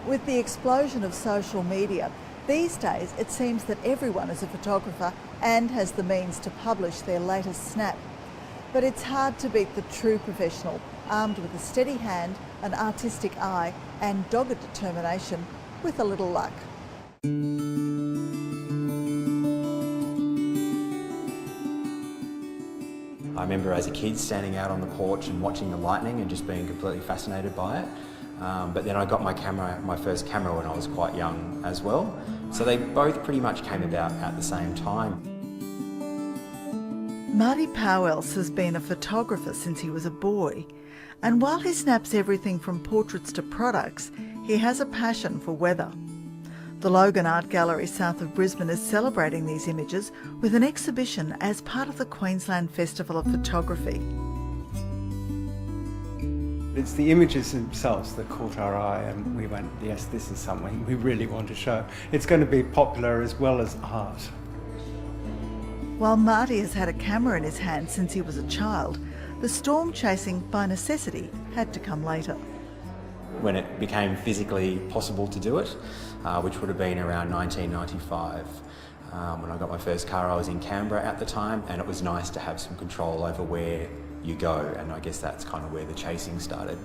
With the explosion of social media, these days it seems that everyone is a photographer and has the means to publish their latest snap. But it's hard to beat the true professional, armed with a steady hand, an artistic eye and dogged determination, with a little luck. I remember as a kid standing out on the porch and watching the lightning and just being completely fascinated by it. But then I got my first camera when I was quite young as well. So they both pretty much came about at the same time. Marty Pouwelse has been a photographer since he was a boy. And while he snaps everything from portraits to products, he has a passion for weather. The Logan Art Gallery south of Brisbane is celebrating these images with an exhibition as part of the Queensland Festival of Photography. It's the images themselves that caught our eye, and we went, yes, this is something we really want to show. It's going to be popular as well as art. While Marty has had a camera in his hand since he was a child, the storm chasing by necessity had to come later. When it became physically possible to do it, which would have been around 1995. When I got my first car, I was in Canberra at the time, and it was nice to have some control over where you go, and I guess that's kind of where the chasing started.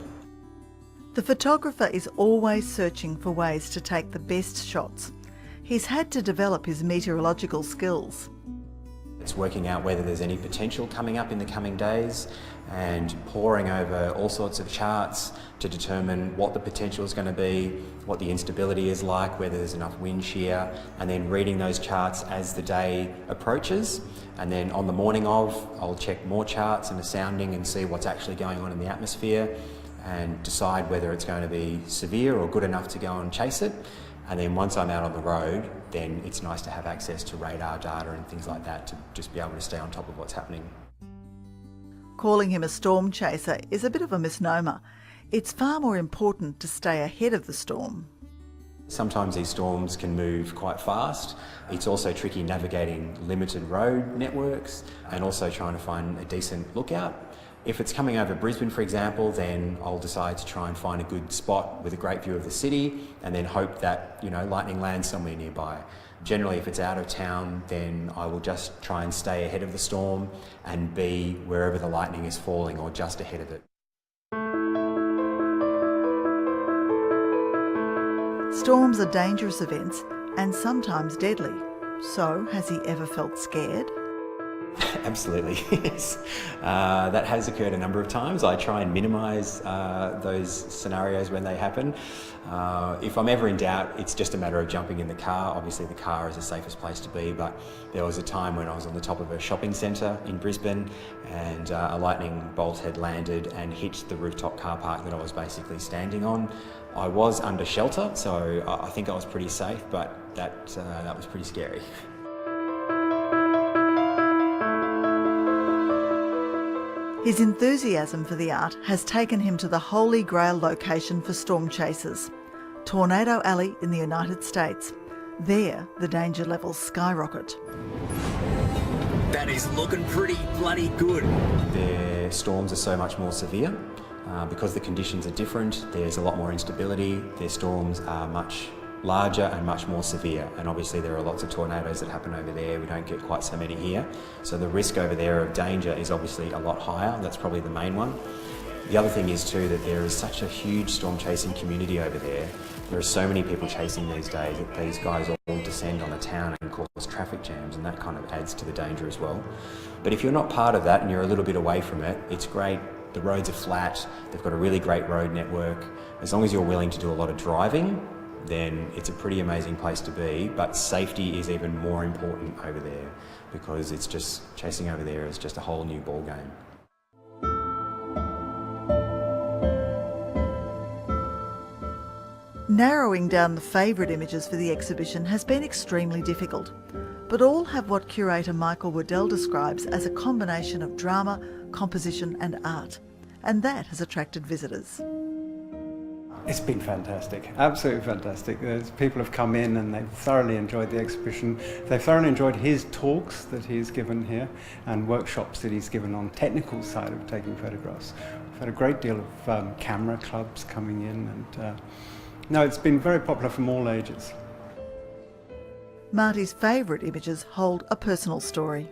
The photographer is always searching for ways to take the best shots. He's had to develop his meteorological skills. It's working out whether there's any potential coming up in the coming days and poring over all sorts of charts to determine what the potential is going to be, what the instability is like, whether there's enough wind shear, and then reading those charts as the day approaches. And then on the morning of, I'll check more charts and a sounding and see what's actually going on in the atmosphere and decide whether it's going to be severe or good enough to go and chase it. And then once I'm out on the road, then it's nice to have access to radar data and things like that to just be able to stay on top of what's happening. Calling him a storm chaser is a bit of a misnomer. It's far more important to stay ahead of the storm. Sometimes these storms can move quite fast. It's also tricky navigating limited road networks and also trying to find a decent lookout. If it's coming over Brisbane, for example, then I'll decide to try and find a good spot with a great view of the city and then hope that, lightning lands somewhere nearby. Generally, if it's out of town, then I will just try and stay ahead of the storm and be wherever the lightning is falling or just ahead of it. Storms are dangerous events and sometimes deadly. So, has he ever felt scared? Absolutely, yes. That has occurred a number of times. I try and minimise those scenarios when they happen. If I'm ever in doubt, it's just a matter of jumping in the car. Obviously the car is the safest place to be, but there was a time when I was on the top of a shopping centre in Brisbane and a lightning bolt had landed and hit the rooftop car park that I was basically standing on. I was under shelter, so I think I was pretty safe, but that was pretty scary. His enthusiasm for the art has taken him to the holy grail location for storm chasers, Tornado Alley in the United States. There, the danger levels skyrocket. That is looking pretty bloody good. Their storms are so much more severe. Because the conditions are different, there's a lot more instability. Their storms are much larger and much more severe, and obviously there are lots of tornadoes that happen over there. We don't get quite so many here, so the risk over there of danger is obviously a lot higher. That's probably the main one. The other thing is too that there is such a huge storm chasing community over there. There are so many people chasing these days that these guys all descend on the town and cause traffic jams, and that kind of adds to the danger as well. But if you're not part of that and you're a little bit away from it, it's great. The roads are flat, they've got a really great road network. As long as you're willing to do a lot of driving, then it's a pretty amazing place to be, but safety is even more important over there because it's just, chasing over there is just a whole new ball game. Narrowing down the favourite images for the exhibition has been extremely difficult, but all have what curator Michael Waddell describes as a combination of drama, composition and art, and that has attracted visitors. It's been fantastic, absolutely fantastic. People have come in and they've thoroughly enjoyed the exhibition. They've thoroughly enjoyed his talks that he's given here and workshops that he's given on technical side of taking photographs. We've had a great deal of camera clubs coming in, and No, it's been very popular from all ages. Marty's favourite images hold a personal story.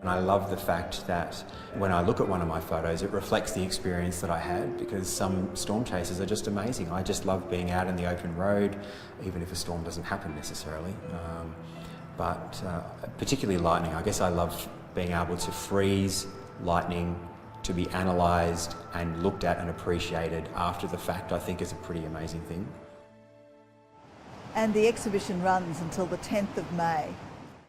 And I love the fact that when I look at one of my photos, it reflects the experience that I had, because some storm chasers are just amazing. I just love being out in the open road, even if a storm doesn't happen necessarily. But particularly lightning. I guess I love being able to freeze lightning to be analysed and looked at and appreciated after the fact. I think is a pretty amazing thing. And the exhibition runs until the 10th of May.